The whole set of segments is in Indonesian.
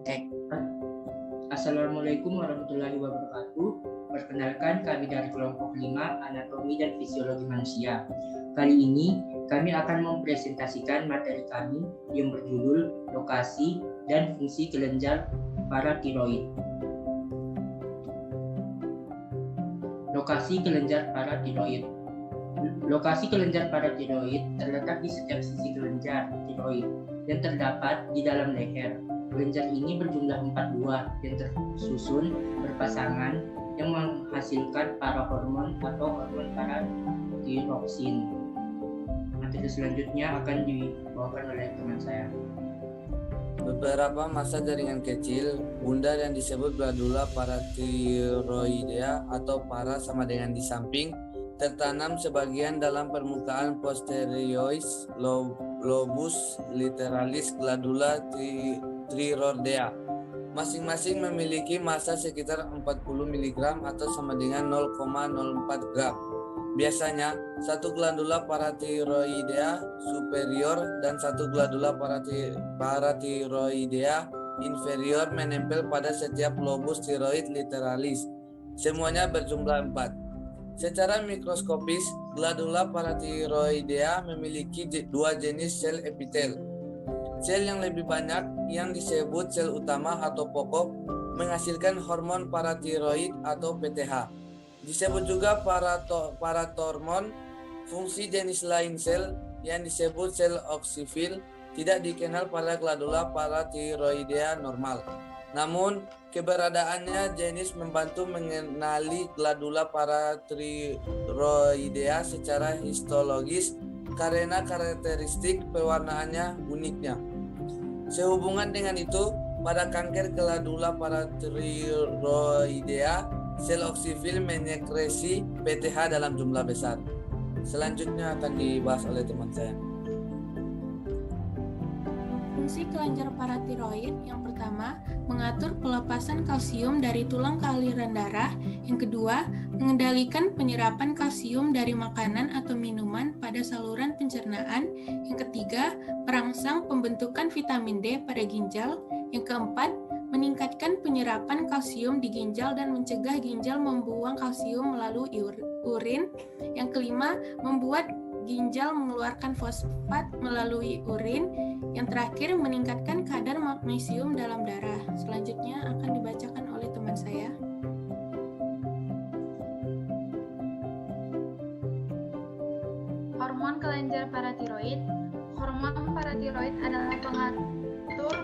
Oke. Assalamualaikum warahmatullahi wabarakatuh. Perkenalkan, kami dari kelompok 5 Anatomi dan Fisiologi Manusia. Kali ini kami akan mempresentasikan materi kami yang berjudul lokasi dan fungsi kelenjar paratiroid. Lokasi kelenjar paratiroid. Lokasi kelenjar paratiroid terletak di setiap sisi kelenjar tiroid yang terdapat di dalam leher. Kelenjar ini berjumlah 4 buah yang tersusun berpasangan yang menghasilkan parahormon atau hormon paratiroksin. Materi selanjutnya akan dibawakan oleh teman saya. Beberapa massa jaringan kecil bundar yang disebut glandula paratiroidea atau para sama dengan di samping tertanam sebagian dalam permukaan posterioris lobus literalis glandula trirodea. Masing-masing memiliki massa sekitar 40 mg atau sama dengan 0,04 gram. Biasanya, satu glandula paratiroidea superior dan satu glandula paratiroidea inferior menempel pada setiap lobus tiroid literalis. Semuanya berjumlah 4. Secara mikroskopis, glandula paratiroidea memiliki 2 jenis sel epitel. Sel yang lebih banyak yang disebut sel utama atau pokok menghasilkan hormon paratiroid atau PTH. Disebut juga paratormon. Fungsi jenis lain sel yang disebut sel oksifil tidak dikenal pada glandula paratiroidea normal. Namun, keberadaannya jenis membantu mengenali glandula paratiroidea secara histologis karena karakteristik pewarnaannya uniknya. Sehubungan dengan itu, pada kanker glandula paratiroidea, sel oksifil menyekresi PTH dalam jumlah besar. Selanjutnya akan dibahas oleh teman saya. Fungsi kelenjar paratiroid yang pertama, mengatur pelepasan kalsium dari tulang ke aliran darah. Yang kedua, mengendalikan penyerapan kalsium dari makanan atau minuman pada saluran pencernaan. Yang ketiga, merangsang pembentukan vitamin D pada ginjal. Yang keempat, meningkatkan penyerapan kalsium di ginjal dan mencegah ginjal membuang kalsium melalui urin. Yang kelima, membuat ginjal mengeluarkan fosfat melalui urin. Yang terakhir, meningkatkan kadar magnesium dalam darah. Selanjutnya akan dibacakan oleh teman saya. Hormon kelenjar paratiroid. Hormon paratiroid adalah pengatur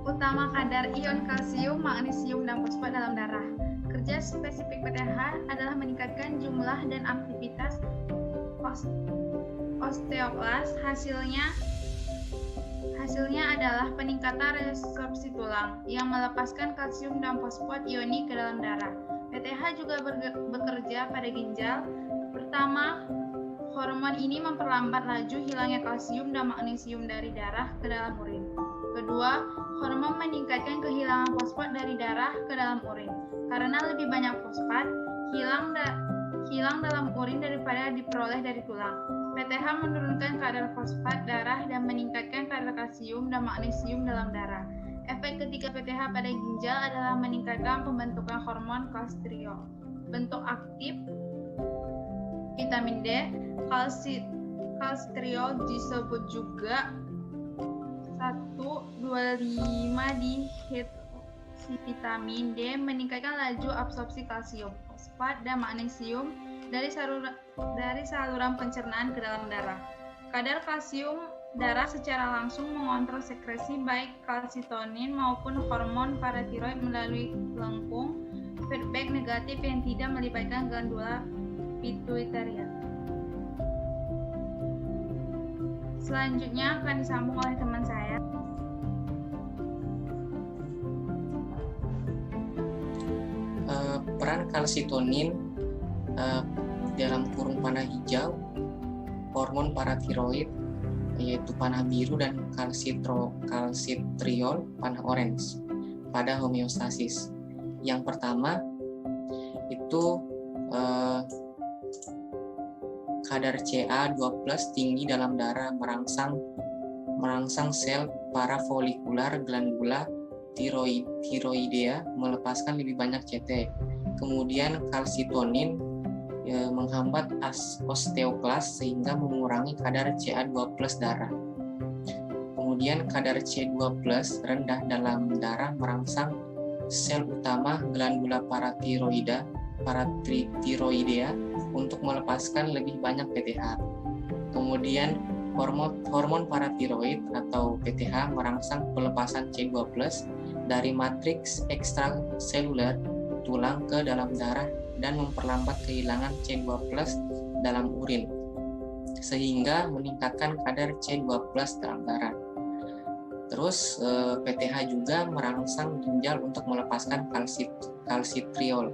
utama kadar ion kalsium, magnesium, dan fosfat dalam darah. Kerja spesifik PTH adalah meningkatkan jumlah dan aktivitas osteoklas. Hasilnya adalah peningkatan resorpsi tulang yang melepaskan kalsium dan fosfat ionik ke dalam darah. PTH juga bekerja pada ginjal. Pertama, hormon ini memperlambat laju hilangnya kalsium dan magnesium dari darah ke dalam urin. Kedua, hormon meningkatkan kehilangan fosfat dari darah ke dalam urin. Karena lebih banyak fosfat hilang dalam urin daripada diperoleh dari tulang. PTH menurunkan kadar fosfat darah dan meningkatkan kadar kalsium dan magnesium dalam darah. Efek ketiga PTH pada ginjal adalah meningkatkan pembentukan hormon kolesterol. Bentuk aktif vitamin D, kolesterol disebut juga 1,25 dihidroksivitamin D meningkatkan laju absorpsi kalsium, fosfat, dan magnesium dari saluran pencernaan ke dalam darah. Kadar kalsium darah secara langsung mengontrol sekresi baik kalsitonin maupun hormon paratiroid melalui lengkung. Feedback negatif yang tidak melibatkan glandula pituitarian. Selanjutnya akan disambung oleh teman saya. Peran kalsitonin dalam kurung panah hijau, hormon paratiroid yaitu panah biru, dan kalsitriol panah orange pada homeostasis. Yang pertama itu kadar Ca2+ tinggi dalam darah merangsang merangsang sel parafolikular glandula tiroidea melepaskan lebih banyak CT. Kemudian kalsitonin menghambat osteoklas sehingga mengurangi kadar CA2+ darah. Kemudian kadar C2+ rendah dalam darah merangsang sel utama glandula paratiroidea untuk melepaskan lebih banyak PTH. Kemudian hormon paratiroid atau PTH merangsang pelepasan C2+ dari matriks ekstraseluler tulang ke dalam darah dan memperlambat kehilangan C2+ dalam urin, sehingga meningkatkan kadar C2+ dalam darah. Terus PTH juga merangsang ginjal untuk melepaskan kalsitriol.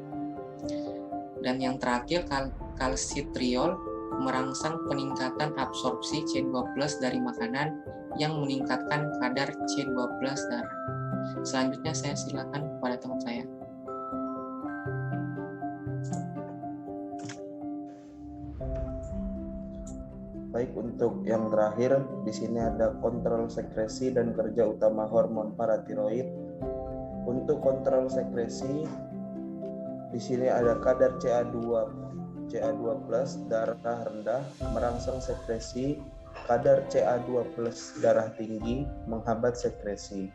Dan yang terakhir, kalsitriol merangsang peningkatan absorpsi C2+ dari makanan yang meningkatkan kadar C2+ darah. Selanjutnya saya silakan kepada teman saya. Baik, untuk yang terakhir di sini ada kontrol sekresi dan kerja utama hormon paratiroid. Untuk kontrol sekresi di sini ada kadar CA2+ darah rendah merangsang sekresi, kadar CA2+ darah tinggi menghambat sekresi.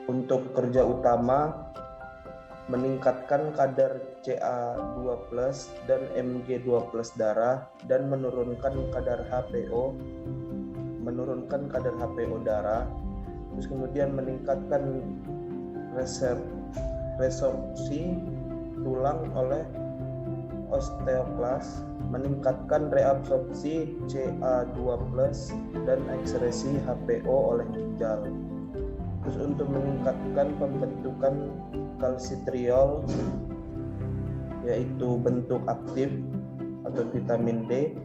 Untuk kerja utama meningkatkan kadar CA2+ dan Mg2+ darah dan menurunkan kadar HPO darah. Terus kemudian meningkatkan resorpsi tulang oleh osteoklas, meningkatkan reabsorpsi CA2+ dan ekskresi HPO oleh ginjal. Terus untuk meningkatkan pembentukan kalsitriol, yaitu bentuk aktif atau vitamin D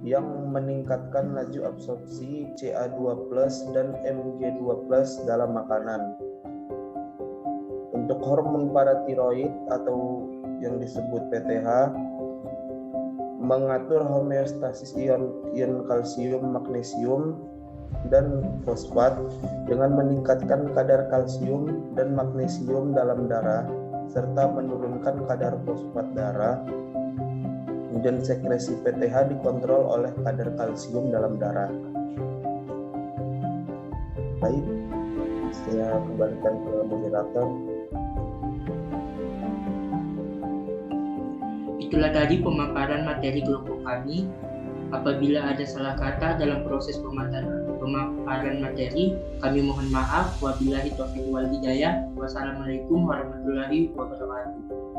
yang meningkatkan laju absorpsi CA2+ dan Mg2+ dalam makanan. Untuk hormon paratiroid atau yang disebut PTH mengatur homeostasis ion kalsium, magnesium, dan fosfat dengan meningkatkan kadar kalsium dan magnesium dalam darah serta menurunkan kadar fosfat darah. Kemudian sekresi PTH dikontrol oleh kadar kalsium dalam darah. Baik, saya kembalikan ke moderator. Itulah tadi pemaparan materi kelompok kami. Apabila ada salah kata dalam proses pemaparan materi, kami mohon maaf. Wabillahi taufiq wal hidayah. Wassalamualaikum warahmatullahi wabarakatuh.